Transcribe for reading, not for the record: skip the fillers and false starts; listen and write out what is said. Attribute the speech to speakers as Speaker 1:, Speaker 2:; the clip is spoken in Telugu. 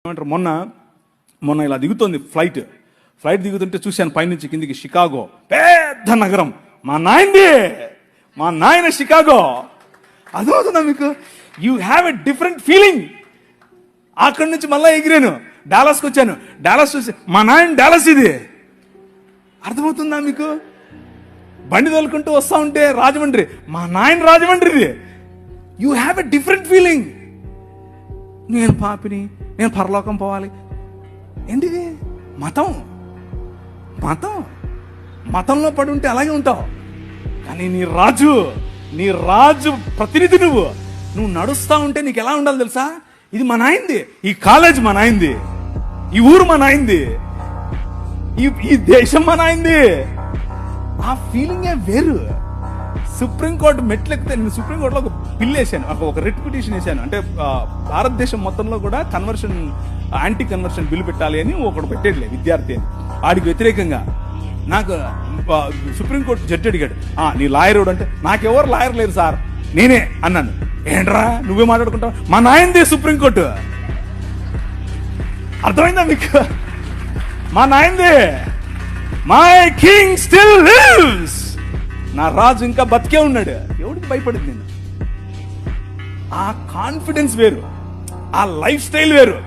Speaker 1: ఏమంటారు, మొన్న ఇలా దిగుతోంది ఫ్లైట్ దిగుతుంటే చూశాను పైనుంచి కిందికి. షికాగో పెద్ద నగరం, మా నాయన షికాగో. అదవుతుందా మీకు? You have a different feeling. అక్కడి నుంచి మళ్ళీ ఎగిరాను, డాలస్కి వచ్చాను. డాలస్ చూసి మా నాయన డాలస్, ఇది అర్థమవుతుందా మీకు? బండి తోలుకుంటూ వస్తా ఉంటే రాజమండ్రి, మా నాయన రాజమండ్రిది. You have a different feeling. నేను పాపిని, నేను పరలోకం పోవాలి. ఏంటిది? మతంలో పడి ఉంటే అలాగే ఉంటావు. కానీ నీ రాజు ప్రతినిధి నువ్వు నడుస్తా ఉంటే నీకు ఎలా ఉండాలి తెలుసా? ఇది మా నాయనది, ఈ కాలేజ్ మా నాయనది, ఈ ఊరు మా నాయనది, ఈ దేశం మా నాయనది. ఆ ఫీలింగే వేరు. సుప్రీంకోర్టు మెట్లు ఎక్కితే, నేను సుప్రీంకోర్టులో ఒక బిల్ వేసాను, ఒక రిట్ పిటిషన్ వేసాను. అంటే భారతదేశం మొత్తంలో కూడా యాంటీ కన్వర్షన్ బిల్ పెట్టాలి అని ఒకటి పెట్టేట్లే విద్యార్థి అని. ఆడికి వ్యతిరేకంగా నాకు సుప్రీంకోర్టు జడ్జి అడిగాడు, నీ లాయర్ ఎవడు అంటే, నాకెవరు లాయర్ లేరు సార్, నేనే అన్నాను. ఏంట్రా నువ్వే మాట్లాడుకుంటావు? మా నాయనదే సుప్రీంకోర్టు. అర్థమైందా మీకు? మా నాయనదే. My king still lives. నా రాజు ఇంకా బతికే ఉన్నాడు. ఎవడికి భయపడింది నేను? ఆ కాన్ఫిడెన్స్ వేరు, ఆ లైఫ్ స్టైల్ వేరు.